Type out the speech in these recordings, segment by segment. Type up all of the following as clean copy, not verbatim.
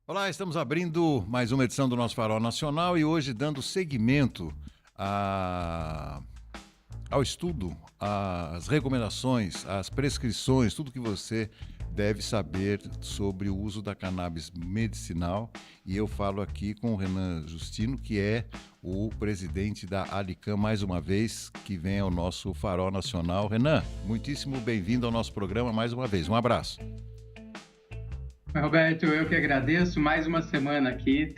Olá, estamos abrindo mais uma edição do nosso Farol Nacional e hoje dando seguimento ao estudo, às recomendações, às prescrições, tudo que você deve saber sobre o uso da cannabis medicinal. E eu falo aqui com o Renan Justino, que é o presidente da Alicam, mais uma vez, que vem ao nosso Farol Nacional. Renan, muitíssimo bem-vindo ao nosso programa mais uma vez. Um abraço. Roberto, eu que agradeço mais uma semana aqui,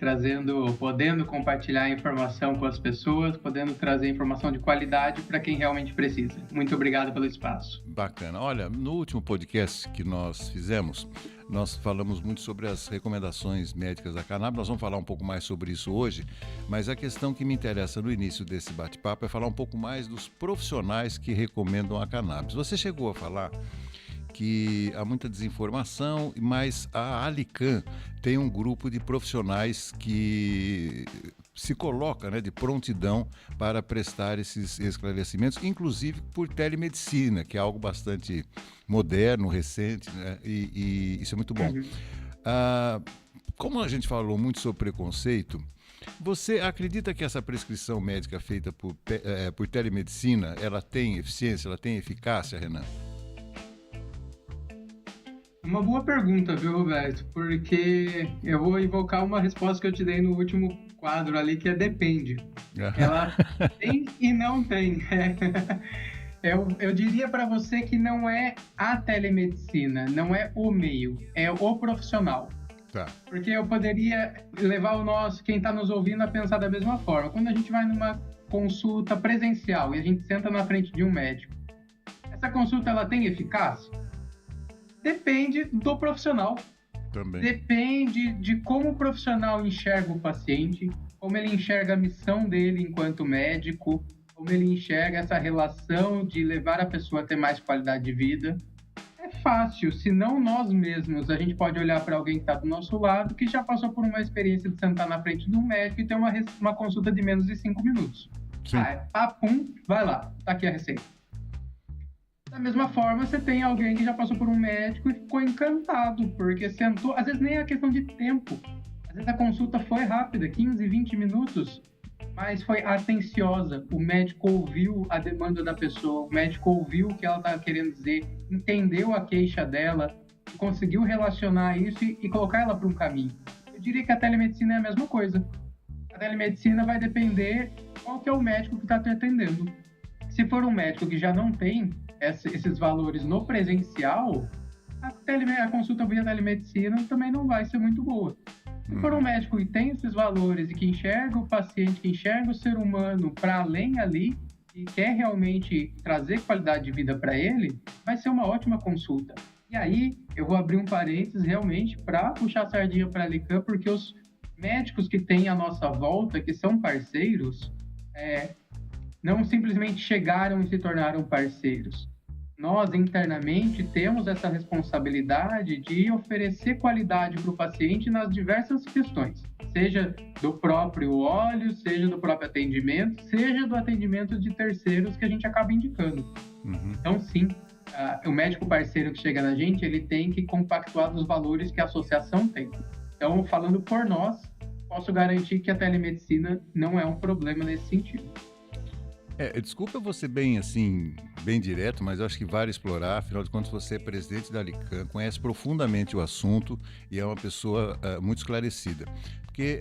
podendo compartilhar informação com as pessoas, podendo trazer informação de qualidade para quem realmente precisa. Muito obrigado pelo espaço. Bacana. Olha, no último podcast que nós fizemos, nós falamos muito sobre as recomendações médicas da cannabis. Nós vamos falar um pouco mais sobre isso hoje, mas a questão que me interessa no início desse bate-papo é falar um pouco mais dos profissionais que recomendam a cannabis. Você chegou a falar que há muita desinformação, mas a Alicam tem um grupo de profissionais que se coloca, de prontidão para prestar esses esclarecimentos, inclusive por telemedicina, que é algo bastante moderno, recente, né? E isso é muito bom. Como a gente falou muito sobre preconceito, você acredita que essa prescrição médica feita por telemedicina, ela tem eficiência, ela tem eficácia, Renan? Uma boa pergunta, viu, Roberto? Porque eu vou invocar uma resposta que eu te dei no último quadro ali, que é depende. Ela tem e não tem. Eu diria para você que não é a telemedicina, não é o meio, é o profissional. Tá. Porque eu poderia levar quem está nos ouvindo a pensar da mesma forma. Quando a gente vai numa consulta presencial e a gente senta na frente de um médico, essa consulta ela tem eficácia? Depende do profissional. Também. Depende de como o profissional enxerga o paciente, como ele enxerga a missão dele enquanto médico, como ele enxerga essa relação de levar a pessoa a ter mais qualidade de vida. É fácil, se não nós mesmos, a gente pode olhar para alguém que está do nosso lado, que já passou por uma experiência de sentar na frente de um médico e ter uma consulta de menos de 5 minutos. Papum, vai lá, tá aqui a receita. Da mesma forma, você tem alguém que já passou por um médico e ficou encantado, porque sentou, às vezes nem é questão de tempo, às vezes a consulta foi rápida, 15, 20 minutos, mas foi atenciosa, o médico ouviu a demanda da pessoa, o médico ouviu o que ela estava querendo dizer, entendeu a queixa dela, conseguiu relacionar isso e colocar ela para um caminho. Eu diria que a telemedicina é a mesma coisa. A telemedicina vai depender qual que é o médico que está te atendendo. Se for um médico que já não tem esses valores no presencial, a consulta via telemedicina também não vai ser muito boa. Se for um médico que tem esses valores e que enxerga o paciente, que enxerga o ser humano para além ali e quer realmente trazer qualidade de vida para ele, vai ser uma ótima consulta. E aí, eu vou abrir um parênteses realmente para puxar a sardinha para a Alicam, porque os médicos que têm à nossa volta, que são parceiros, não simplesmente chegaram e se tornaram parceiros. Nós, internamente, temos essa responsabilidade de oferecer qualidade para o paciente nas diversas questões, seja do próprio óleo, seja do próprio atendimento, seja do atendimento de terceiros que a gente acaba indicando. Então, sim, o médico parceiro que chega na gente, ele tem que compactuar dos valores que a associação tem. Então, falando por nós, posso garantir que a telemedicina não é um problema nesse sentido. Desculpa você bem direto, mas eu acho que vale explorar. Afinal de contas, você é presidente da Alicam, conhece profundamente o assunto e é uma pessoa muito esclarecida. Porque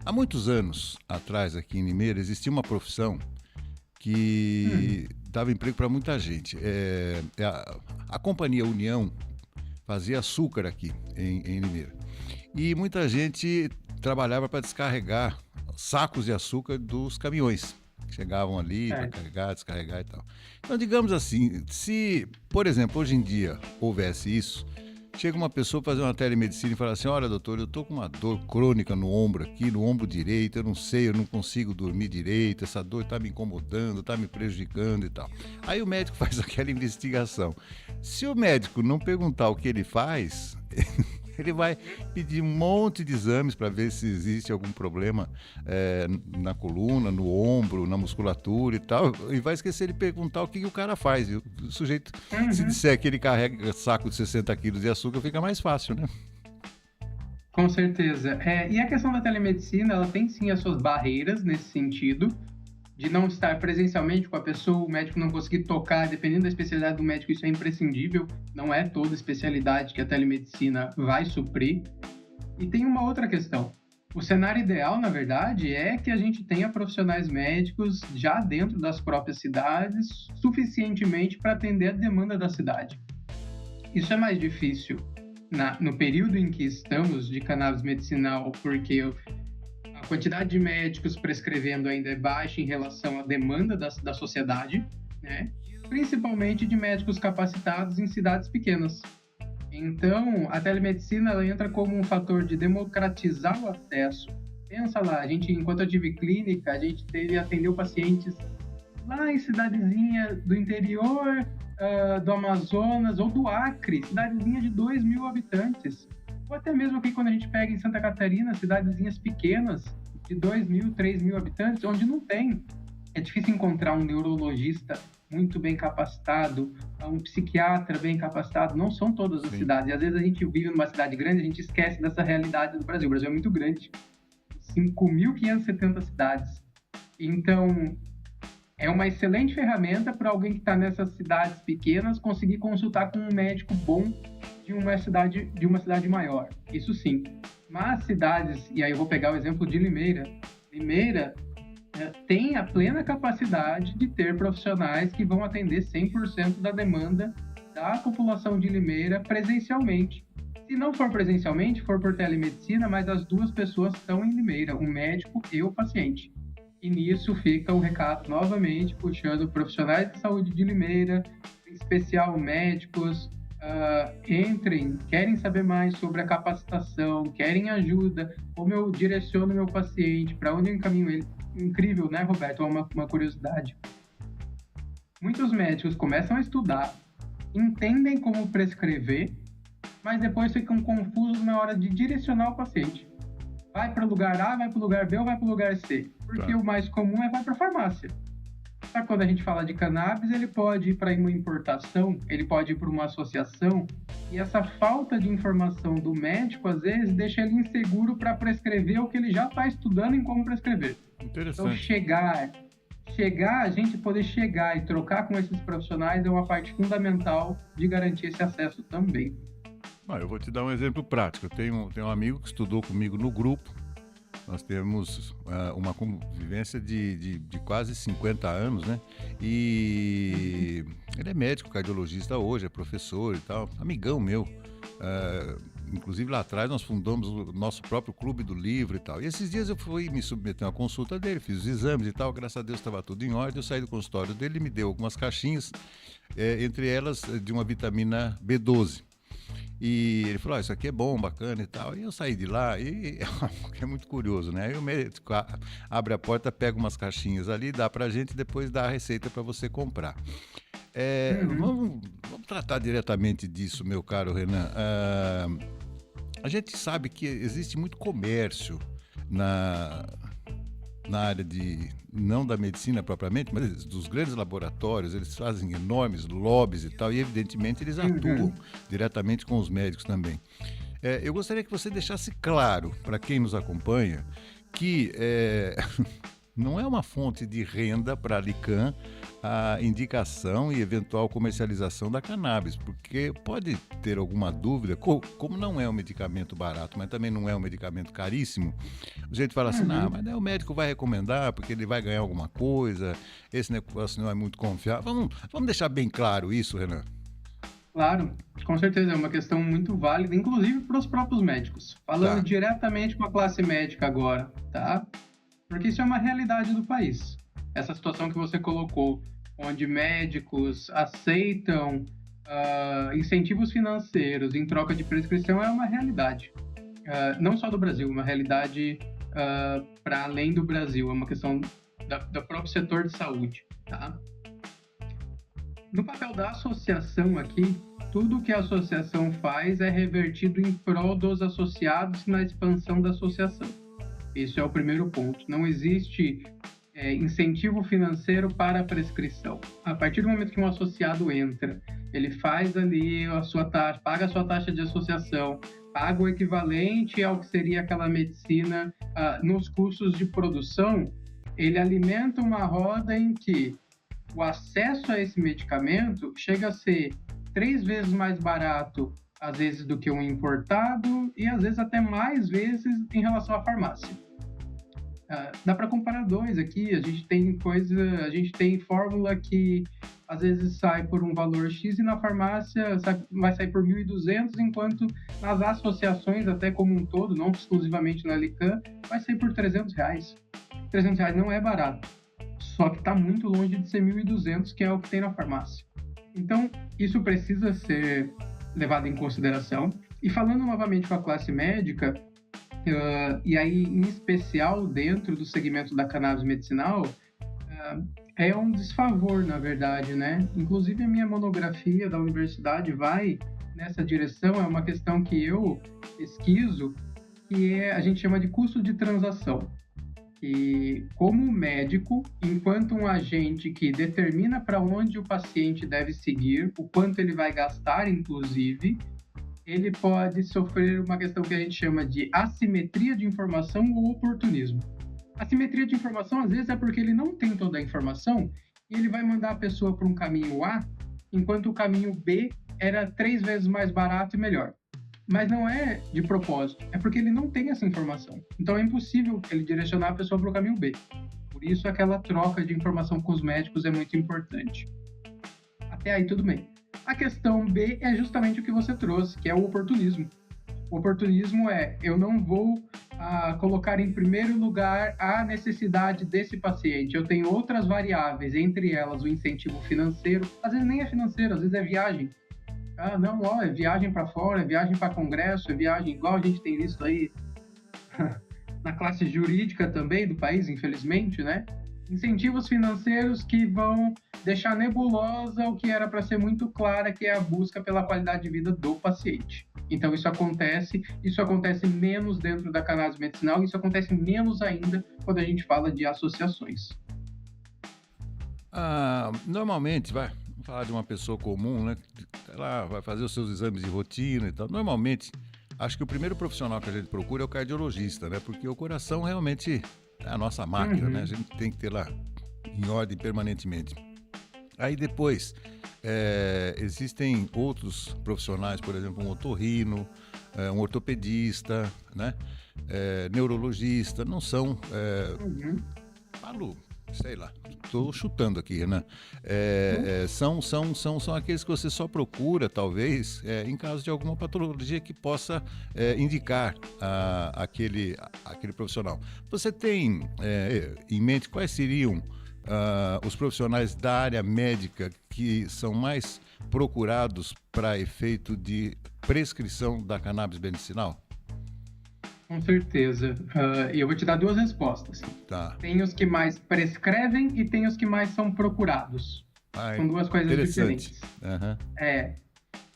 há muitos anos atrás, aqui em Limeira, existia uma profissão que dava emprego para muita gente. A Companhia União fazia açúcar aqui em Limeira. E muita gente trabalhava para descarregar sacos de açúcar dos caminhões. Chegavam ali para carregar, descarregar e tal. Então, digamos assim, se, por exemplo, hoje em dia houvesse isso, chega uma pessoa fazer uma telemedicina e fala assim: olha, doutor, eu estou com uma dor crônica no ombro aqui, no ombro direito, eu não sei, eu não consigo dormir direito, essa dor está me incomodando, está me prejudicando e tal. Aí o médico faz aquela investigação. Se o médico não perguntar o que ele faz, ele vai pedir um monte de exames para ver se existe algum problema na coluna, no ombro, na musculatura e tal, e vai esquecer de perguntar o que o cara faz. O sujeito, se disser que ele carrega saco de 60 quilos de açúcar, fica mais fácil, né? Com certeza. E a questão da telemedicina, ela tem sim as suas barreiras nesse sentido, de não estar presencialmente com a pessoa, o médico não conseguir tocar, dependendo da especialidade do médico, isso é imprescindível, não é toda especialidade que a telemedicina vai suprir. E tem uma outra questão. O cenário ideal, na verdade, é que a gente tenha profissionais médicos já dentro das próprias cidades, suficientemente para atender a demanda da cidade. Isso é mais difícil no período em que estamos de cannabis medicinal, porque a quantidade de médicos prescrevendo ainda é baixa em relação à demanda da sociedade, né? Principalmente de médicos capacitados em cidades pequenas. Então, a telemedicina ela entra como um fator de democratizar o acesso. Pensa lá, enquanto eu tive clínica, a gente atendeu pacientes lá em cidadezinha do interior, do Amazonas ou do Acre, cidadezinha de 2.000 habitantes. Ou até mesmo aqui quando a gente pega em Santa Catarina, cidadezinhas pequenas de 2.000, 3.000 habitantes, onde não tem. É difícil encontrar um neurologista muito bem capacitado, um psiquiatra bem capacitado. Não são todas as cidades. E às vezes a gente vive numa cidade grande, a gente esquece dessa realidade do Brasil. O Brasil é muito grande, 5.570 cidades. Então, é uma excelente ferramenta para alguém que está nessas cidades pequenas conseguir consultar com um médico bom de uma cidade maior. Isso sim. Mas cidades, e aí eu vou pegar o exemplo de Limeira. Limeira tem a plena capacidade de ter profissionais que vão atender 100% da demanda da população de Limeira presencialmente. Se não for presencialmente, for por telemedicina, mas as duas pessoas estão em Limeira, o médico e o paciente. E nisso fica o recado novamente, puxando profissionais de saúde de Limeira, em especial médicos, entrem, querem saber mais sobre a capacitação, querem ajuda, como eu direciono meu paciente, para onde eu encaminho ele. Incrível, né, Roberto? É uma curiosidade. Muitos médicos começam a estudar, entendem como prescrever, mas depois ficam confusos na hora de direcionar o paciente. Vai para o lugar A, vai para o lugar B ou vai para o lugar C? Porque o mais comum é vai para a farmácia. Só que quando a gente fala de cannabis, ele pode ir para uma importação, ele pode ir para uma associação, e essa falta de informação do médico, às vezes, deixa ele inseguro para prescrever o que ele já está estudando em como prescrever. Interessante. Então, a gente poder chegar e trocar com esses profissionais é uma parte fundamental de garantir esse acesso também. Eu vou te dar um exemplo prático. Eu tenho um amigo que estudou comigo no grupo. Nós temos uma convivência de quase 50 anos, né? E ele é médico, cardiologista hoje, é professor e tal, amigão meu. Inclusive lá atrás nós fundamos o nosso próprio clube do livro e tal. E esses dias eu fui me submeter a uma consulta dele, fiz os exames e tal, graças a Deus estava tudo em ordem. Eu saí do consultório dele, ele me deu algumas caixinhas, entre elas de uma vitamina B12. E ele falou, isso aqui é bom, bacana e tal. E eu saí de lá e é muito curioso, né? Aí o médico abre a porta, pega umas caixinhas ali, dá pra gente e depois dá a receita para você comprar. Vamos tratar diretamente disso, meu caro Renan. A gente sabe que existe muito comércio na área não da medicina propriamente, mas dos grandes laboratórios. Eles fazem enormes lobbies e tal, e evidentemente eles atuam diretamente com os médicos também. Eu gostaria que você deixasse claro para quem nos acompanha que não é uma fonte de renda para a Lican a indicação e eventual comercialização da cannabis, porque pode ter alguma dúvida, como não é um medicamento barato, mas também não é um medicamento caríssimo, a gente fala assim, mas o médico vai recomendar porque ele vai ganhar alguma coisa, esse negócio não é muito confiável. Vamos deixar bem claro isso, Renan. Claro, com certeza, é uma questão muito válida, inclusive para os próprios médicos. Falando diretamente com a classe médica agora, tá? Porque isso é uma realidade do país. Essa situação que você colocou, onde médicos aceitam incentivos financeiros em troca de prescrição, é uma realidade. Não só do Brasil, uma realidade para além do Brasil. É uma questão do próprio setor de saúde. Tá? No papel da associação aqui, tudo que a associação faz é revertido em prol dos associados na expansão da associação. Esse é o primeiro ponto. Não existe incentivo financeiro para a prescrição. A partir do momento que um associado entra, ele faz ali a sua taxa, paga a sua taxa de associação, paga o equivalente ao que seria aquela medicina nos custos de produção, ele alimenta uma roda em que o acesso a esse medicamento chega a ser 3 vezes mais barato, às vezes, do que um importado e, às vezes, até mais vezes em relação à farmácia. Dá para comparar dois aqui, a gente tem fórmula que às vezes sai por um valor X e na farmácia vai sair por 1.200, enquanto nas associações, até como um todo, não exclusivamente na Lican, vai sair por R$300. R$300 não é barato, só que está muito longe de ser 1.200, que é o que tem na farmácia. Então, isso precisa ser levado em consideração. E falando novamente com a classe médica, e aí em especial dentro do segmento da cannabis medicinal, é um desfavor, na verdade, né? Inclusive a minha monografia da universidade vai nessa direção, é uma questão que eu pesquiso, que a gente chama de custo de transação. E como médico, enquanto um agente que determina para onde o paciente deve seguir, o quanto ele vai gastar, inclusive, ele pode sofrer uma questão que a gente chama de assimetria de informação ou oportunismo. Assimetria de informação, às vezes, é porque ele não tem toda a informação e ele vai mandar a pessoa para um caminho A, enquanto o caminho B era 3 vezes mais barato e melhor. Mas não é de propósito, é porque ele não tem essa informação. Então é impossível ele direcionar a pessoa para o caminho B. Por isso aquela troca de informação com os médicos é muito importante. Até aí tudo bem. A questão B é justamente o que você trouxe, que é o oportunismo. O oportunismo é, eu não vou colocar em primeiro lugar a necessidade desse paciente. Eu tenho outras variáveis, entre elas o incentivo financeiro. Às vezes nem é financeiro, às vezes é viagem. É viagem para fora, é viagem para congresso, é viagem igual a gente tem visto aí na classe jurídica também do país, infelizmente, né? Incentivos financeiros que vão deixar nebulosa o que era para ser muito clara, que é a busca pela qualidade de vida do paciente. Então isso acontece menos dentro da cannabis medicinal, isso acontece menos ainda quando a gente fala de associações. Normalmente, vamos falar de uma pessoa comum, né? Ela vai fazer os seus exames de rotina e tal. Normalmente, acho que o primeiro profissional que a gente procura é o cardiologista, né? Porque o coração realmente é a nossa máquina, né? A gente tem que ter lá em ordem permanentemente. Aí depois, existem outros profissionais, por exemplo, um otorrino, um ortopedista, né? Neurologista, não são... sei lá, estou chutando aqui, né? São aqueles que você só procura, talvez, em caso de alguma patologia que possa indicar aquele profissional. Você tem em mente quais seriam os profissionais da área médica que são mais procurados para efeito de prescrição da cannabis medicinal? Com certeza. Eu vou te dar duas respostas. Tá. Tem os que mais prescrevem e tem os que mais são procurados. São duas coisas diferentes.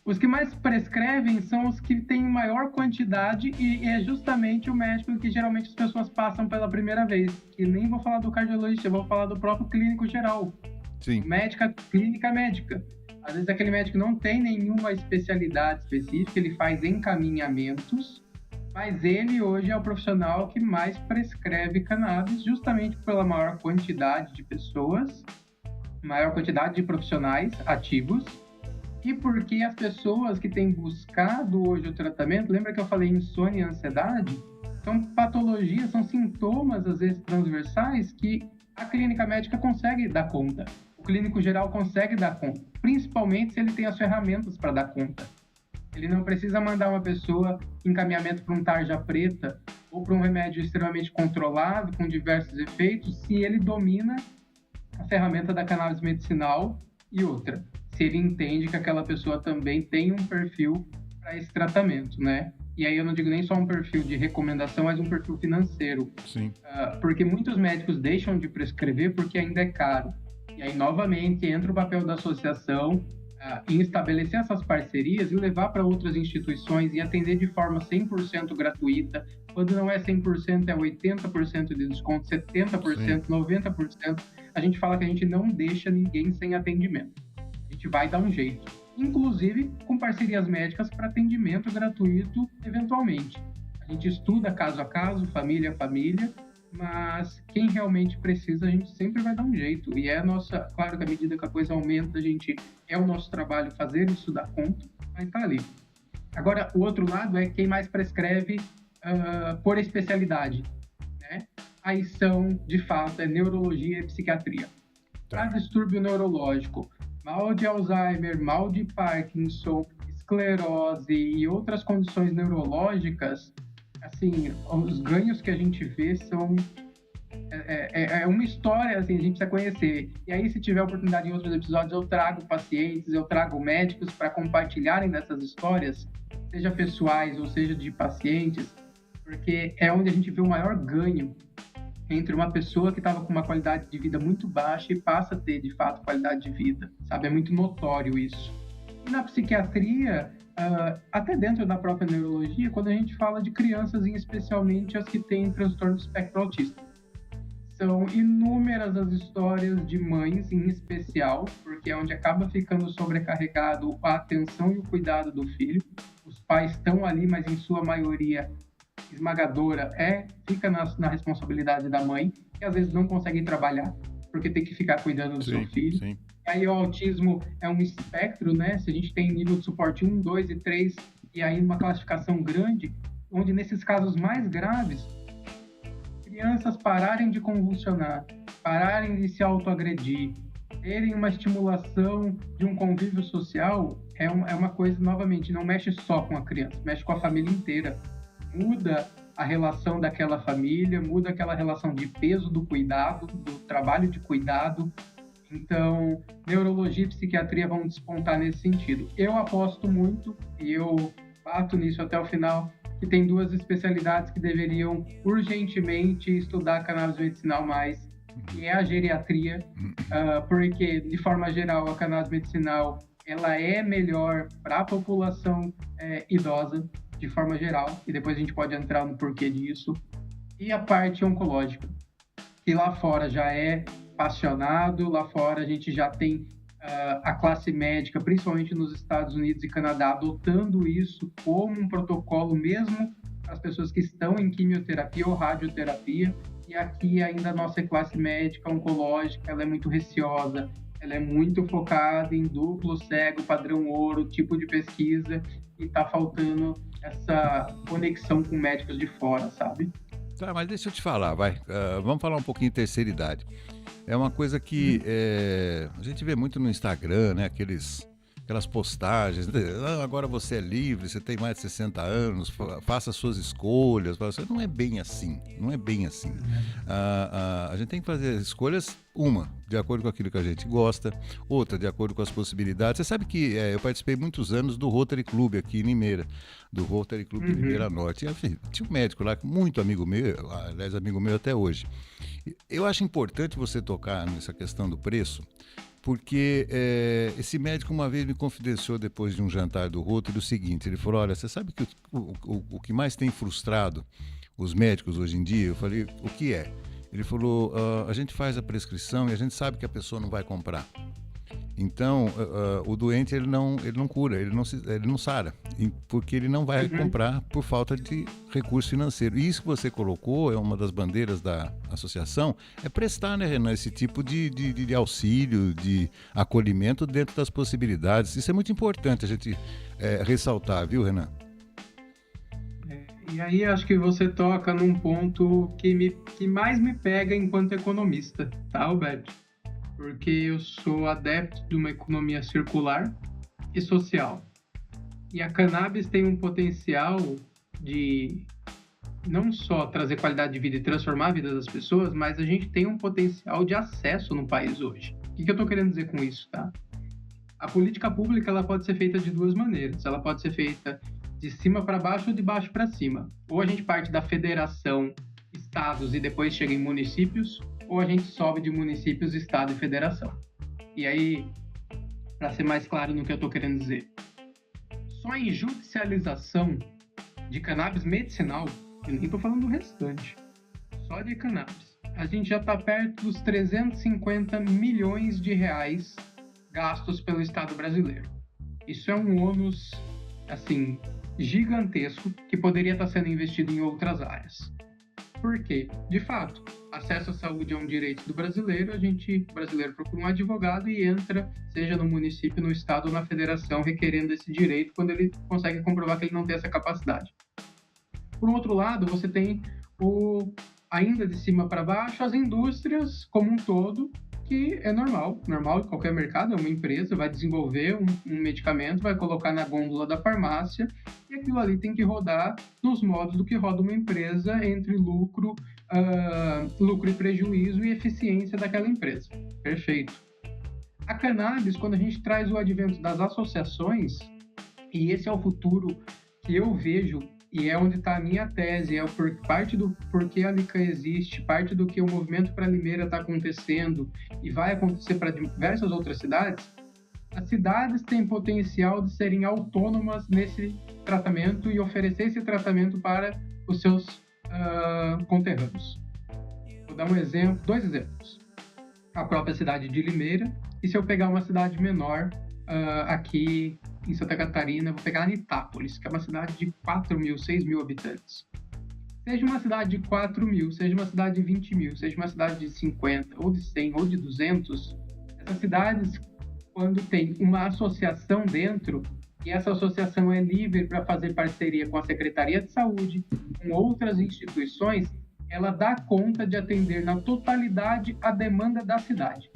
Os que mais prescrevem são os que têm maior quantidade e é justamente o médico que geralmente as pessoas passam pela primeira vez. E nem vou falar do cardiologista, eu vou falar do próprio clínico geral. Sim. Clínica médica. Às vezes aquele médico não tem nenhuma especialidade específica, ele faz encaminhamentos, mas ele hoje é o profissional que mais prescreve cannabis, justamente pela maior quantidade de pessoas, maior quantidade de profissionais ativos, e porque as pessoas que têm buscado hoje o tratamento, lembra que eu falei insônia e ansiedade? São patologias, são sintomas, às vezes, transversais que a clínica médica consegue dar conta. O clínico geral consegue dar conta, principalmente se ele tem as ferramentas para dar conta. Ele não precisa mandar uma pessoa encaminhamento para um tarja preta ou para um remédio extremamente controlado, com diversos efeitos, se ele domina a ferramenta da cannabis medicinal e outra. Se ele entende que aquela pessoa também tem um perfil para esse tratamento, né? E aí eu não digo nem só um perfil de recomendação, mas um perfil financeiro. Sim. Porque muitos médicos deixam de prescrever porque ainda é caro. E aí, novamente, entra o papel da associação em estabelecer essas parcerias e levar para outras instituições e atender de forma 100% gratuita. Quando não é 100%, é 80% de desconto, 70%, Sim. 90%. A gente fala que a gente não deixa ninguém sem atendimento. A gente vai dar um jeito. inclusive com parcerias médicas para atendimento gratuito, eventualmente. A gente estuda caso a caso, família a família, mas quem realmente precisa, a gente sempre vai dar um jeito. E é a nossa, claro que à medida que a coisa aumenta, é o nosso trabalho fazer isso dar conta, mas tá ali. Agora, o outro lado é quem mais prescreve por especialidade, né? Aí são, de fato, neurologia e psiquiatria. Para distúrbio neurológico, mal de Alzheimer, mal de Parkinson, esclerose e outras condições neurológicas, assim, os ganhos que a gente vê são... É uma história, assim, a gente precisa conhecer. E aí, se tiver oportunidade em outros episódios, eu trago pacientes, eu trago médicos para compartilharem dessas histórias, seja pessoais ou seja de pacientes, porque é onde a gente vê o maior ganho entre uma pessoa que estava com uma qualidade de vida muito baixa e passa a ter, de fato, qualidade de vida, sabe? É muito notório isso. E na psiquiatria, até dentro da própria neurologia, quando a gente fala de crianças, especialmente as que têm transtorno do espectro autista. São inúmeras as histórias de mães, em especial, porque é onde acaba ficando sobrecarregado a atenção e o cuidado do filho. Os pais estão ali, mas em sua maioria esmagadora fica na responsabilidade da mãe, que às vezes não consegue trabalhar, porque tem que ficar cuidando do seu filho. Sim. E aí o autismo é um espectro, né? Se a gente tem nível de suporte 1, 2 e 3, e aí uma classificação grande, onde nesses casos mais graves, crianças pararem de convulsionar, pararem de se autoagredir, terem uma estimulação de um convívio social, é uma coisa, novamente, não mexe só com a criança, mexe com a família inteira. Muda a relação daquela família, muda aquela relação de peso do cuidado, do trabalho de cuidado. Então, neurologia e psiquiatria vão despontar nesse sentido. Eu aposto muito, e eu bato nisso até o final, que tem duas especialidades que deveriam urgentemente estudar cannabis medicinal mais, que é a geriatria, porque, de forma geral, a cannabis medicinal ela é melhor para a população idosa, de forma geral, e depois a gente pode entrar no porquê disso, e a parte oncológica, que lá fora já é passionado, lá fora a gente já tem a classe médica, principalmente nos Estados Unidos e Canadá, adotando isso como um protocolo mesmo para as pessoas que estão em quimioterapia ou radioterapia, e aqui ainda a nossa classe médica oncológica ela é muito receosa, ela é muito focada em duplo cego, padrão ouro, tipo de pesquisa, e está faltando essa conexão com médicos de fora, sabe? Tá, mas deixa eu te falar, vamos falar um pouquinho de terceira idade. É uma coisa que a gente vê muito no Instagram, né? Aquelas postagens, agora você é livre, você tem mais de 60 anos, faça suas escolhas. Não é bem assim, não é bem assim. A gente tem que fazer as escolhas, uma, de acordo com aquilo que a gente gosta, outra, de acordo com as possibilidades. Você sabe que eu participei muitos anos do Rotary Club aqui em Limeira, do Rotary Club de Limeira Norte. E, enfim, tinha um médico lá, muito amigo meu, aliás, amigo meu até hoje. Eu acho importante você tocar nessa questão do preço, porque esse médico uma vez me confidenciou depois de um jantar do Rotary o seguinte, ele falou, olha, você sabe que o que mais tem frustrado os médicos hoje em dia? Eu falei, o que é? Ele falou, a gente faz a prescrição e a gente sabe que a pessoa não vai comprar. Então, o doente ele não cura, ele não sara, porque ele não vai comprar por falta de recurso financeiro. E isso que você colocou, é uma das bandeiras da associação, é prestar, né, Renan, esse tipo de auxílio, de acolhimento dentro das possibilidades. Isso é muito importante a gente ressaltar, viu, Renan? E aí acho que você toca num ponto que mais me pega enquanto economista, tá, Alberto? Porque eu sou adepto de uma economia circular e social. E a cannabis tem um potencial de não só trazer qualidade de vida e transformar a vida das pessoas, mas a gente tem um potencial de acesso no país hoje. O que eu estou querendo dizer com isso, tá? A política pública ela pode ser feita de duas maneiras. Ela pode ser feita de cima para baixo ou de baixo para cima. Ou a gente parte da federação, estados e depois chega em municípios, ou a gente sobe de municípios, estado e federação. E aí, para ser mais claro no que eu estou querendo dizer, só em judicialização de cannabis medicinal, eu nem estou falando do restante, só de cannabis, a gente já está perto dos 350 milhões de reais gastos pelo Estado brasileiro. Isso é um ônus, assim, gigantesco que poderia estar sendo investido em outras áreas. Por quê? De fato, acesso à saúde é um direito do brasileiro, o brasileiro procura um advogado e entra, seja no município, no estado ou na federação, requerendo esse direito quando ele consegue comprovar que ele não tem essa capacidade. Por outro lado, você tem ainda de cima para baixo, as indústrias como um todo, que é normal em qualquer mercado, é uma empresa, vai desenvolver um medicamento, vai colocar na gôndola da farmácia, e aquilo ali tem que rodar nos modos do que roda uma empresa entre lucro e prejuízo e eficiência daquela empresa. Perfeito. A cannabis, quando a gente traz o advento das associações, e esse é o futuro que eu vejo, e é onde está a minha tese, parte do porquê a Lican existe, parte do que o movimento para Limeira está acontecendo e vai acontecer para diversas outras cidades. As cidades têm potencial de serem autônomas nesse tratamento e oferecer esse tratamento para os seus conterrâneos. Vou dar dois exemplos. A própria cidade de Limeira, e se eu pegar uma cidade menor aqui em Santa Catarina, vou pegar Anitápolis, que é uma cidade de 4 mil, 6 mil habitantes. Seja uma cidade de 4 mil, seja uma cidade de 20 mil, seja uma cidade de 50, ou de 100, ou de 200, essas cidades, quando tem uma associação dentro, e essa associação é livre para fazer parceria com a Secretaria de Saúde, com outras instituições, ela dá conta de atender na totalidade a demanda da cidade.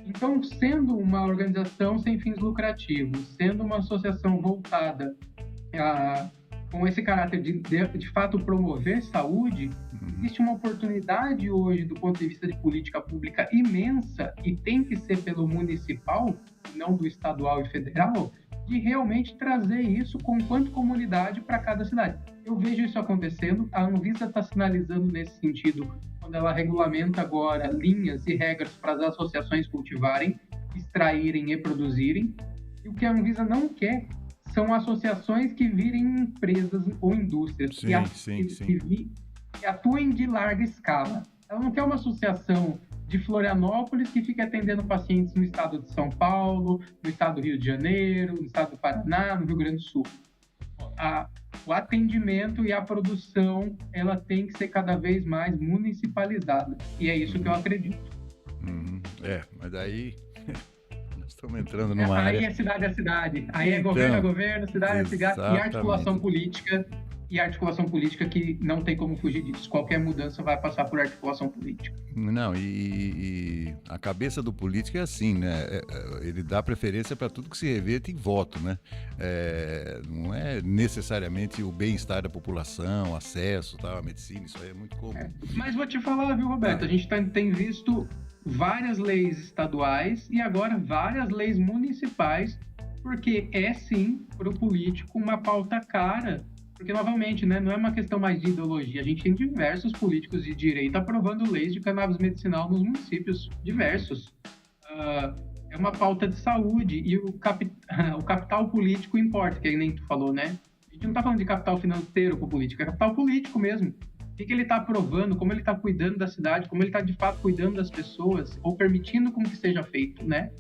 Então, sendo uma organização sem fins lucrativos, sendo uma associação voltada com esse caráter de fato promover saúde, existe uma oportunidade hoje, do ponto de vista de política pública, imensa, e tem que ser pelo municipal, não do estadual e federal, de realmente trazer isso quanto comunidade para cada cidade. Eu vejo isso acontecendo, a Anvisa está sinalizando nesse sentido, quando ela regulamenta agora linhas e regras para as associações cultivarem, extraírem e produzirem. E o que a Anvisa não quer são associações que virem empresas ou indústrias que atuem de larga escala. Ela não quer uma associação de Florianópolis que fique atendendo pacientes no estado de São Paulo, no estado do Rio de Janeiro, no estado do Paraná, no Rio Grande do Sul. O atendimento e a produção, ela tem que ser cada vez mais municipalizada. E é isso que eu acredito. Mas aí nós estamos entrando numa área... Aí é cidade. Aí é governo, cidade é cidade. E articulação política que não tem como fugir disso. Qualquer mudança vai passar por articulação política. Não, e a cabeça do político é assim, né? Ele dá preferência para tudo que se reverte em voto, né? Não é necessariamente o bem-estar da população, acesso, à medicina, isso aí é muito comum. Mas vou te falar, viu, Roberto? A gente tem visto várias leis estaduais e agora várias leis municipais, porque é sim, para o político, uma pauta cara. Porque, novamente, né, não é uma questão mais de ideologia. A gente tem diversos políticos de direita aprovando leis de cannabis medicinal nos municípios, diversos. É uma pauta de saúde e o capital político importa, que nem tu falou, né? A gente não está falando de capital financeiro com o político, é capital político mesmo. O que ele está aprovando, como ele está cuidando da cidade, como ele está, de fato, cuidando das pessoas, ou permitindo como que seja feito, né?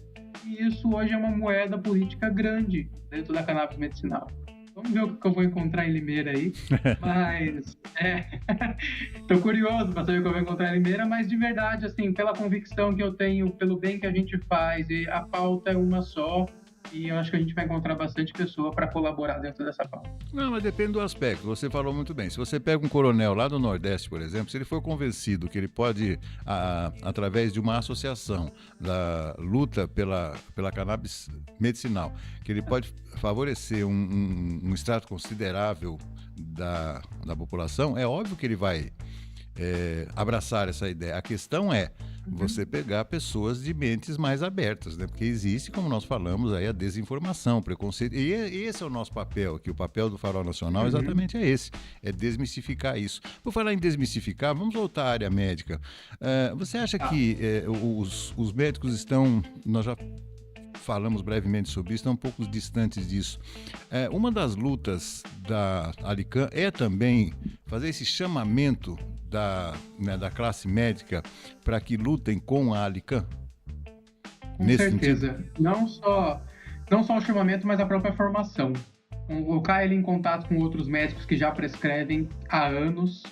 E isso hoje é uma moeda política grande dentro da cannabis medicinal. Vamos ver o que eu vou encontrar em Limeira aí, mas tô curioso para saber o que eu vou encontrar em Limeira, mas de verdade, assim, pela convicção que eu tenho, pelo bem que a gente faz, e a pauta é uma só, e eu acho que a gente vai encontrar bastante pessoa para colaborar dentro dessa pauta. Não, mas depende do aspecto, você falou muito bem. Se você pega um coronel lá do Nordeste, por exemplo, se ele for convencido que ele pode, através de uma associação da luta pela cannabis medicinal, que ele pode favorecer um extrato considerável da população, é óbvio que ele vai abraçar essa ideia. A questão é você pegar pessoas de mentes mais abertas, né? Porque existe, como nós falamos, aí a desinformação, preconceito, e esse é o nosso papel aqui, o papel do Farol Nacional exatamente é esse, é desmistificar isso. Por falar em desmistificar, vamos voltar à área médica. Você acha que os médicos estão, nós já falamos brevemente sobre isso, estão um pouco distantes disso. Uma das lutas da Lican é também fazer esse chamamento da classe médica para que lutem com a Lican? Com certeza. Não só Não só o chamamento, mas a própria formação. Colocar ele em contato com outros médicos que já prescrevem há anos,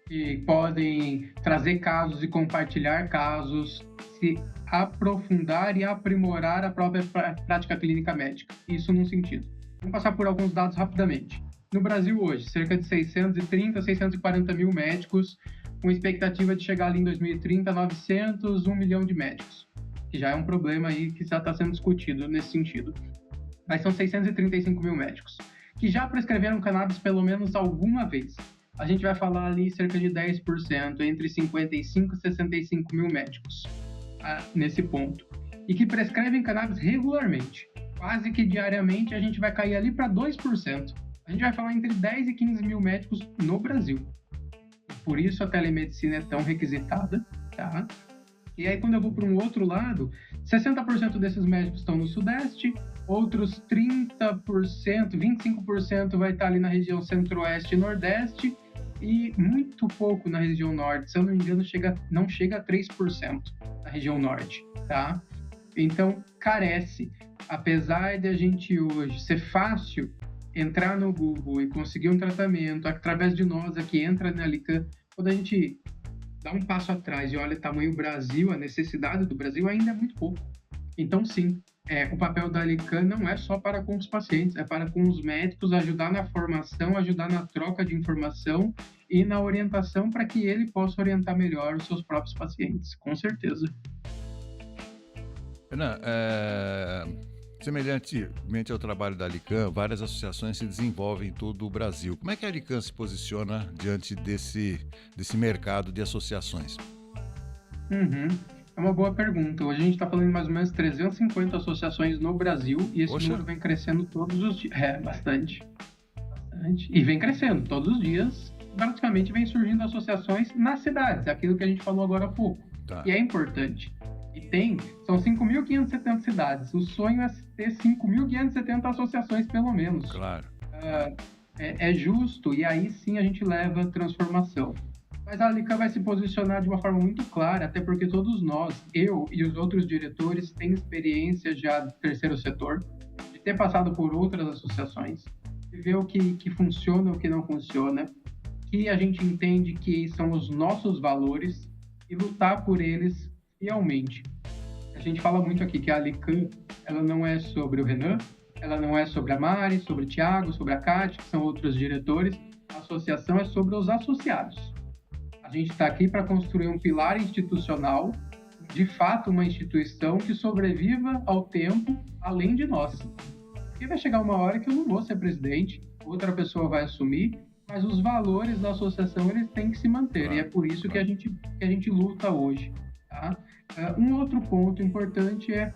que podem trazer casos e compartilhar casos, se aprofundar e aprimorar a própria prática clínica médica. Isso num sentido. Vamos passar por alguns dados rapidamente. No Brasil hoje, cerca de 630, 640 mil médicos, com expectativa de chegar ali em 2030 a 900, 1 milhão de médicos, que já é um problema aí que já está sendo discutido nesse sentido. Mas são 635 mil médicos que já prescreveram cannabis pelo menos alguma vez. A gente vai falar ali cerca de 10%, entre 55 e 65 mil médicos nesse ponto. E que prescrevem cannabis regularmente. Quase que diariamente a gente vai cair ali para 2%. A gente vai falar entre 10 e 15 mil médicos no Brasil. Por isso a telemedicina é tão requisitada, tá? E aí quando eu vou para um outro lado, 60% desses médicos estão no Sudeste, outros 30%, 25% vai estar ali na região Centro-Oeste e Nordeste, e muito pouco na região Norte. Se eu não me engano, não chega a 3% na região Norte, tá? Então, carece. Apesar de a gente hoje ser fácil entrar no Google e conseguir um tratamento, através de nós aqui, entra na Lican, quando a gente dá um passo atrás e olha o tamanho do Brasil, a necessidade do Brasil ainda é muito pouco. Então, sim, o papel da Lican não é só para com os pacientes, é para com os médicos, ajudar na formação, ajudar na troca de informação e na orientação para que ele possa orientar melhor os seus próprios pacientes, com certeza. Renan, semelhantemente ao trabalho da Lican, várias associações se desenvolvem em todo o Brasil. Como é que a Lican se posiciona diante desse mercado de associações? É uma boa pergunta. Hoje a gente está falando de mais ou menos 350 associações no Brasil e esse número vem crescendo todos os dias. Bastante. E vem crescendo todos os dias. Praticamente vem surgindo associações nas cidades, aquilo que a gente falou agora há pouco. Tá. E é importante. São 5.570 cidades. O sonho é ter 5.570 associações, pelo menos. Claro. É justo, e aí sim a gente leva transformação. Mas a Lican vai se posicionar de uma forma muito clara, até porque todos nós, eu e os outros diretores, têm experiência já do terceiro setor, de ter passado por outras associações, de ver o que funciona e o que não funciona, que a gente entende que são os nossos valores e lutar por eles fielmente. A gente fala muito aqui que a Lican, ela não é sobre o Renan, ela não é sobre a Mari, sobre o Thiago, sobre a Kátia, que são outros diretores. A associação é sobre os associados. A gente está aqui para construir um pilar institucional, de fato uma instituição que sobreviva ao tempo além de nós. Porque vai chegar uma hora que eu não vou ser presidente, outra pessoa vai assumir, mas os valores da associação eles têm que se manter, e é por isso que a gente luta hoje. Tá? Um outro ponto importante é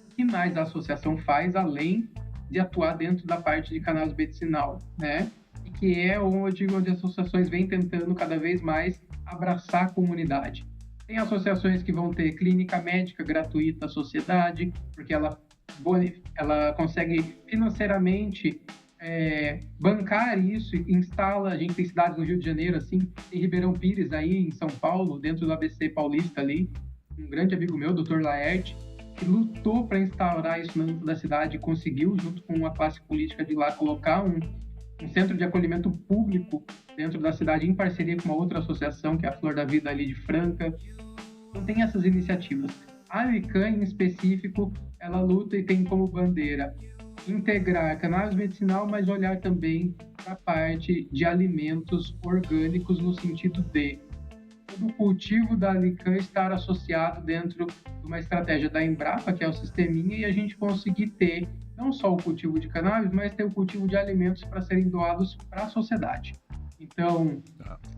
o que mais a associação faz, além de atuar dentro da parte de cannabis medicinal, né? E que é onde as associações vêm tentando cada vez mais abraçar a comunidade. Tem associações que vão ter clínica médica gratuita à sociedade, porque ela consegue financeiramente bancar isso e instala. A gente tem cidades no Rio de Janeiro, assim, tem Ribeirão Pires aí em São Paulo, dentro do ABC Paulista ali, um grande amigo meu, Dr. Laerte, que lutou para instaurar isso dentro da cidade e conseguiu, junto com a classe política de lá, colocar um centro de acolhimento público dentro da cidade em parceria com uma outra associação, que é a Flor da Vida ali de Franca. Então tem essas iniciativas. A Lican, em específico, ela luta e tem como bandeira integrar cannabis medicinal, mas olhar também para a parte de alimentos orgânicos, no sentido de todo o cultivo da Lican estar associado dentro de uma estratégia da Embrapa, que é o Sisteminha, e a gente conseguir ter não só o cultivo de cannabis, mas ter o cultivo de alimentos para serem doados para a sociedade. Então,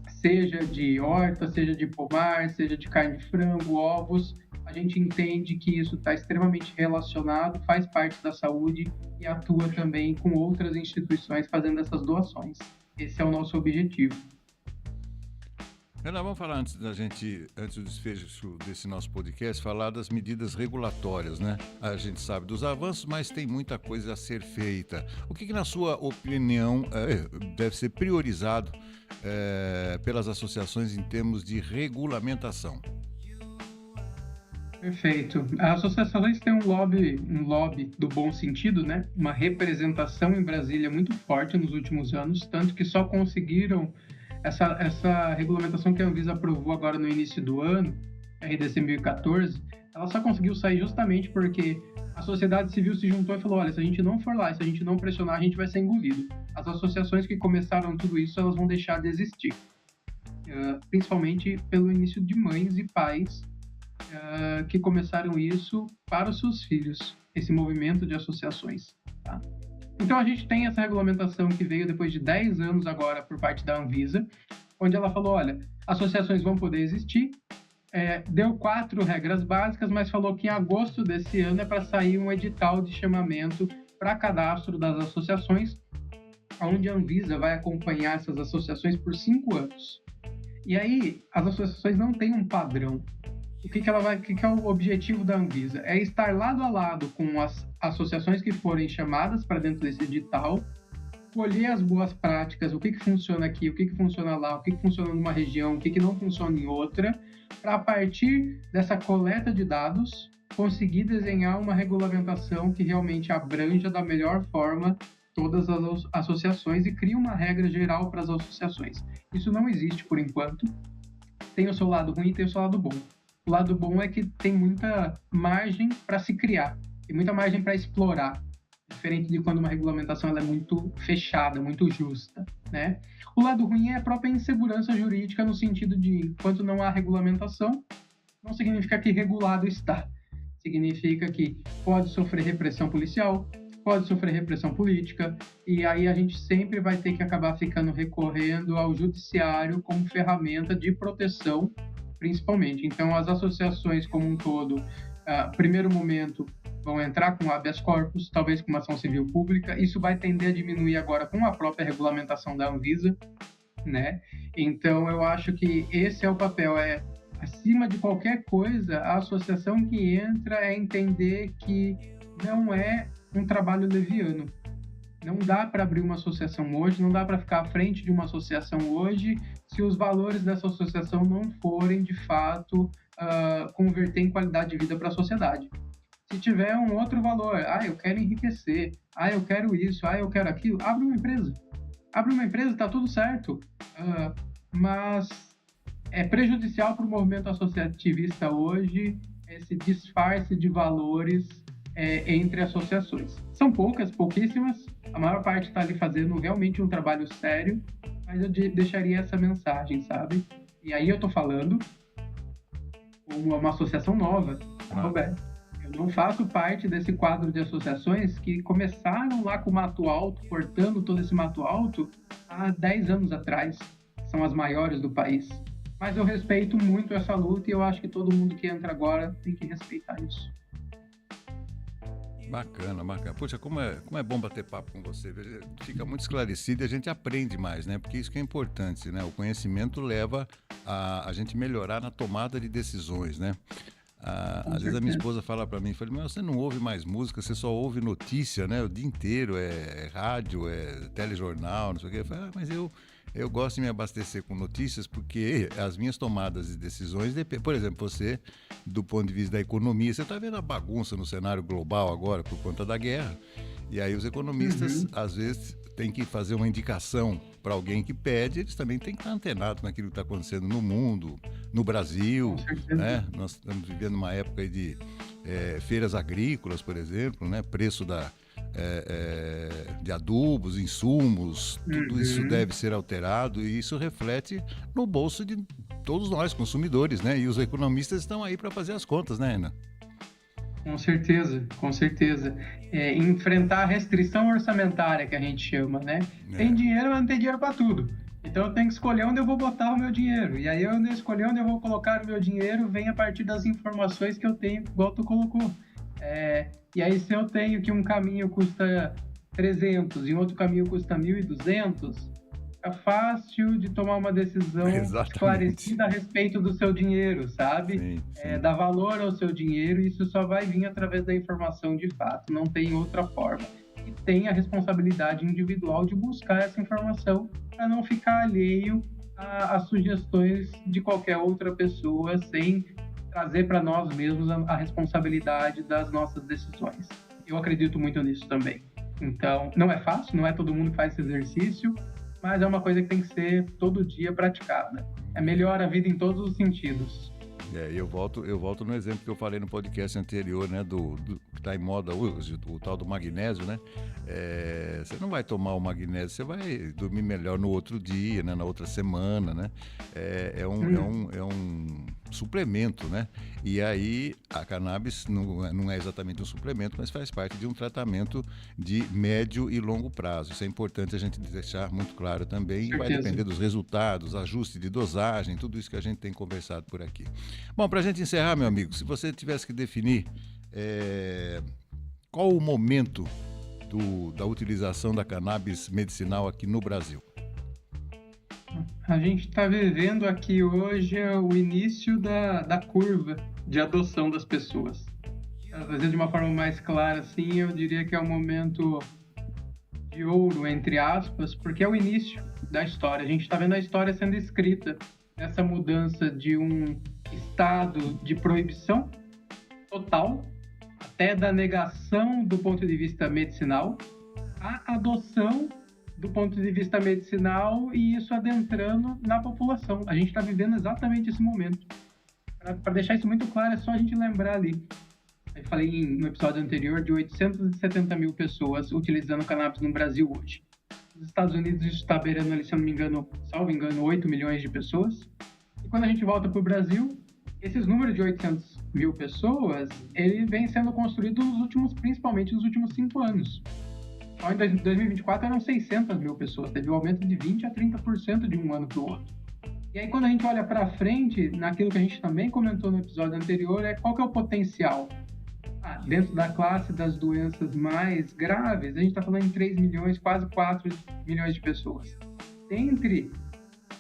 seja de horta, seja de pomar, seja de carne de frango, ovos, a gente entende que isso está extremamente relacionado, faz parte da saúde e atua também com outras instituições fazendo essas doações. Esse é o nosso objetivo. Renan, vamos falar antes do desfecho desse nosso podcast, falar das medidas regulatórias, né? A gente sabe dos avanços, mas tem muita coisa a ser feita. O que na sua opinião, deve ser priorizado pelas associações em termos de regulamentação? Perfeito. As associações têm um lobby do bom sentido, né? Uma representação em Brasília muito forte nos últimos anos, tanto que só conseguiram essa regulamentação que a Anvisa aprovou agora no início do ano, RDC 1014, ela só conseguiu sair justamente porque a sociedade civil se juntou e falou: olha, se a gente não for lá, se a gente não pressionar, a gente vai ser engolido. As associações que começaram tudo isso, elas vão deixar de existir, principalmente pelo início de mães e pais que começaram isso para os seus filhos, esse movimento de associações. Tá? Então a gente tem essa regulamentação que veio depois de 10 anos agora por parte da Anvisa, onde ela falou, olha, associações vão poder existir, deu 4 regras básicas, mas falou que em agosto desse ano é para sair um edital de chamamento para cadastro das associações, onde a Anvisa vai acompanhar essas associações por 5 anos. E aí, as associações não têm um padrão. O que é o objetivo da Anvisa? É estar lado a lado com as associações que forem chamadas para dentro desse edital, colher as boas práticas, o que funciona aqui, o que funciona lá, o que funciona numa região, o que não funciona em outra, para a partir dessa coleta de dados, conseguir desenhar uma regulamentação que realmente abranja da melhor forma todas as associações e cria uma regra geral para as associações. Isso não existe por enquanto. Tem o seu lado ruim e tem o seu lado bom. O lado bom é que tem muita margem para se criar, tem muita margem para explorar, diferente de quando uma regulamentação ela é muito fechada, muito justa, né? O lado ruim é a própria insegurança jurídica no sentido de, enquanto não há regulamentação, não significa que regulado está. Significa que pode sofrer repressão policial, pode sofrer repressão política, e aí a gente sempre vai ter que acabar recorrendo ao judiciário como ferramenta de proteção, principalmente. Então, as associações como um todo, primeiro momento, vão entrar com habeas corpus, talvez com uma ação civil pública. Isso vai tender a diminuir agora com a própria regulamentação da Anvisa, né? Então, eu acho que esse é o papel, acima de qualquer coisa, a associação que entra é entender que não é um trabalho leviano. Não dá para abrir uma associação hoje, não dá para ficar à frente de uma associação hoje se os valores dessa associação não forem, de fato, converter em qualidade de vida para a sociedade. Se tiver um outro valor, eu quero enriquecer, eu quero isso, eu quero aquilo, abre uma empresa. Abre uma empresa, está tudo certo. Mas é prejudicial para o movimento associativista hoje esse disfarce de valores entre associações. São pouquíssimas, a maior parte está ali fazendo realmente um trabalho sério, mas eu deixaria essa mensagem, sabe? E aí eu estou falando como uma associação nova, Roberto. Eu não faço parte desse quadro de associações que começaram lá com o mato alto, cortando todo esse mato alto há 10 anos atrás. São as maiores do país. Mas eu respeito muito essa luta e eu acho que todo mundo que entra agora tem que respeitar isso. Bacana, bacana. Poxa, como é bom bater papo com você. Fica muito esclarecido e a gente aprende mais, né? Porque isso que é importante, né? O conhecimento leva a gente melhorar na tomada de decisões, né? Às vezes a minha esposa fala para mim, mas você não ouve mais música, você só ouve notícia, né? O dia inteiro é rádio, é telejornal, não sei o quê. Eu falo, mas eu gosto de me abastecer com notícias porque as minhas tomadas de decisões dependem. Por exemplo, você, do ponto de vista da economia, você está vendo a bagunça no cenário global agora por conta da guerra. E aí os economistas, às vezes, têm que fazer uma indicação para alguém que pede, eles também têm que estar antenados naquilo que está acontecendo no mundo, no Brasil, né? Nós estamos vivendo uma época aí de feiras agrícolas, por exemplo, né? Preço de adubos, insumos, tudo isso deve ser alterado e isso reflete no bolso de todos nós, consumidores, né? E os economistas estão aí para fazer as contas, né, Ana? Com certeza, com certeza. Enfrentar a restrição orçamentária, que a gente chama, né? Tem dinheiro, mas não tem dinheiro para tudo. Então eu tenho que escolher onde eu vou botar o meu dinheiro. E aí eu escolher onde eu vou colocar o meu dinheiro vem a partir das informações que eu tenho, igual tu colocou. E aí se eu tenho que um caminho custa 300 e outro caminho custa 1.200, fica fácil de tomar uma decisão esclarecida a respeito do seu dinheiro, sabe? Sim. Dar valor ao seu dinheiro, e isso só vai vir através da informação de fato, não tem outra forma. E tem a responsabilidade individual de buscar essa informação para não ficar alheio às sugestões de qualquer outra pessoa sem trazer para nós mesmos a responsabilidade das nossas decisões. Eu acredito muito nisso também. Então, não é fácil, não é todo mundo que faz esse exercício, mas é uma coisa que tem que ser todo dia praticada. Melhora a vida em todos os sentidos. Eu volto no exemplo que eu falei no podcast anterior, né, que está em moda hoje, o tal do magnésio, né? Você não vai tomar o magnésio, você vai dormir melhor no outro dia, né, na outra semana, né? É um suplemento, né? E aí a cannabis não é exatamente um suplemento, mas faz parte de um tratamento de médio e longo prazo. Isso é importante a gente deixar muito claro também. E vai depender dos resultados, ajuste de dosagem, tudo isso que a gente tem conversado por aqui. Bom, para a gente encerrar, meu amigo, se você tivesse que definir qual o momento da utilização da cannabis medicinal aqui no Brasil? A gente está vivendo aqui hoje o início da curva de adoção das pessoas. Fazendo de uma forma mais clara, assim, eu diria que é um momento de ouro, entre aspas, porque é o início da história. A gente está vendo a história sendo escrita, essa mudança de um estado de proibição total, até da negação do ponto de vista medicinal, a adoção do ponto de vista medicinal e isso adentrando na população. A gente está vivendo exatamente esse momento. Para deixar isso muito claro, é só a gente lembrar ali. Eu falei no episódio anterior de 870 mil pessoas utilizando cannabis no Brasil hoje. Nos Estados Unidos isso está beirando ali, se eu não me engano, salvo engano, 8 milhões de pessoas. E quando a gente volta para o Brasil, esses números de 800 mil pessoas, ele vem sendo construído principalmente nos últimos 5 anos. Só em 2024 eram 600 mil pessoas, teve um aumento de 20% a 30% de um ano para o outro. E aí quando a gente olha para frente, naquilo que a gente também comentou no episódio anterior, qual que é o potencial? Dentro da classe das doenças mais graves, a gente está falando em 3 milhões, quase 4 milhões de pessoas. Entre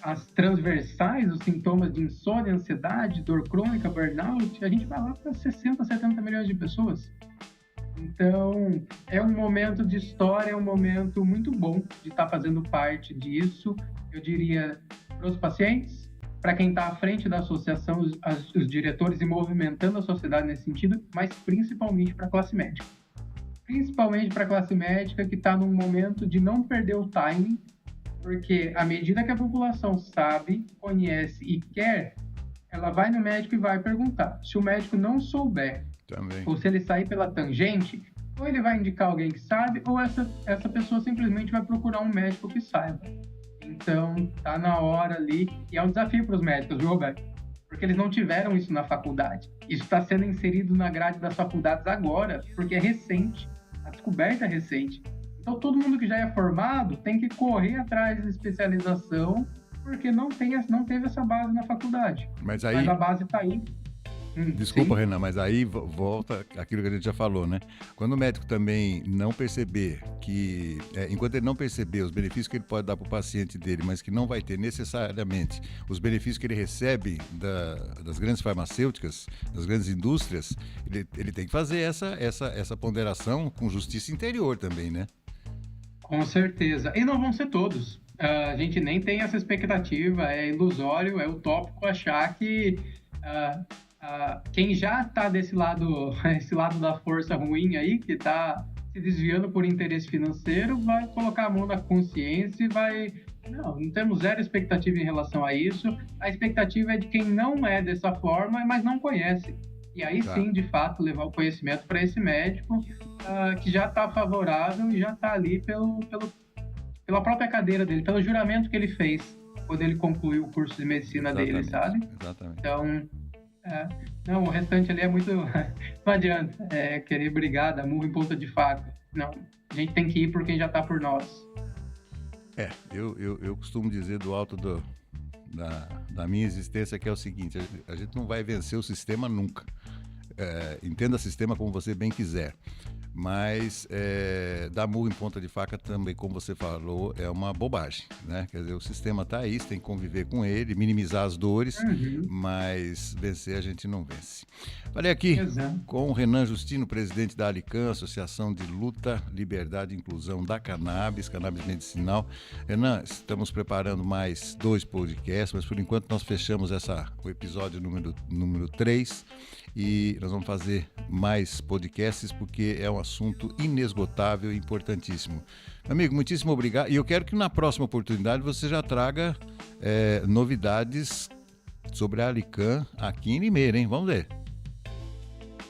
as transversais, os sintomas de insônia, ansiedade, dor crônica, burnout, a gente vai lá para 60, 70 milhões de pessoas. Então, é um momento de história, é um momento muito bom de estar fazendo parte disso. Eu diria para os pacientes, para quem está à frente da associação, os diretores e movimentando a sociedade nesse sentido, mas principalmente para a classe médica. Principalmente para a classe médica que está num momento de não perder o timing, porque à medida que a população sabe, conhece e quer, ela vai no médico e vai perguntar. Se o médico não souber, também, ou se ele sair pela tangente, ou ele vai indicar alguém que sabe, ou essa pessoa simplesmente vai procurar um médico que saiba. Então, tá na hora ali, e é um desafio para os médicos, viu, Roberto? Porque eles não tiveram isso na faculdade. Isso está sendo inserido na grade das faculdades agora, porque é recente, a descoberta é recente. Então, todo mundo que já é formado tem que correr atrás de especialização, porque não teve essa base na faculdade. Mas a base está aí. Desculpa, sim. Renan, mas aí volta aquilo que a gente já falou, né? Quando o médico também não perceber que, enquanto ele não perceber os benefícios que ele pode dar para o paciente dele, mas que não vai ter necessariamente os benefícios que ele recebe das grandes farmacêuticas, das grandes indústrias, ele tem que fazer essa ponderação com justiça interior também, né? Com certeza. E não vão ser todos. A gente nem tem essa expectativa, é ilusório, é utópico achar que quem já está esse lado da força ruim aí, que está se desviando por interesse financeiro, vai colocar a mão na consciência e vai... Não temos zero expectativa em relação a isso. A expectativa é de quem não é dessa forma, mas não conhece. E aí sim, de fato, levar o conhecimento para esse médico que já está favorável e já está ali pela própria cadeira dele, pelo juramento que ele fez quando ele concluiu o curso de medicina dele, sabe? Exatamente. Então... não, o restante ali é muito... não adianta querer brigar, dar murro em ponta de faca. Não, a gente tem que ir por quem já está por nós. Eu costumo dizer do alto da minha existência que é o seguinte: a gente não vai vencer o sistema nunca. Entenda o sistema como você bem quiser, Mas dar murro em ponta de faca também, como você falou, é uma bobagem, né? Quer dizer, o sistema está aí, você tem que conviver com ele, minimizar as dores, mas vencer a gente não vence. Falei aqui Exato. com o Renan Justino, presidente da Alican, Associação de Luta, Liberdade e Inclusão da Cannabis Medicinal. Renan, estamos preparando mais 2 podcasts, mas por enquanto nós fechamos o episódio número 3 e nós vamos fazer mais podcasts porque é um assunto inesgotável e importantíssimo. Amigo, muitíssimo obrigado. E eu quero que na próxima oportunidade você já traga novidades sobre a Alican aqui em Limeira, hein? Vamos ver.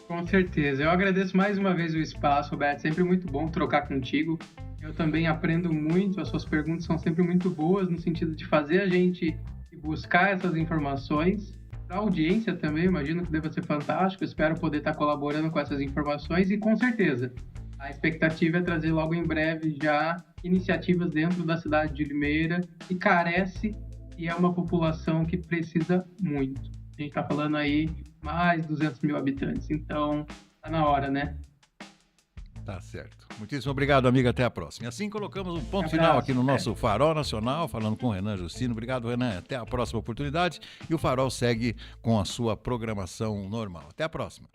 Com certeza. Eu agradeço mais uma vez o espaço, Roberto. Sempre muito bom trocar contigo. Eu também aprendo muito. As suas perguntas são sempre muito boas no sentido de fazer a gente buscar essas informações. Para a audiência também, imagino que deva ser fantástico. Espero poder estar colaborando com essas informações e, com certeza, a expectativa é trazer logo em breve já iniciativas dentro da cidade de Limeira, que carece e é uma população que precisa muito. A gente está falando aí mais de 200 mil habitantes, então tá na hora, né? Tá certo. Muitíssimo obrigado, amigo. Até a próxima. E assim colocamos um ponto final aqui no nosso Farol Nacional, falando com o Renan Justino. Obrigado, Renan. Até a próxima oportunidade. E o Farol segue com a sua programação normal. Até a próxima.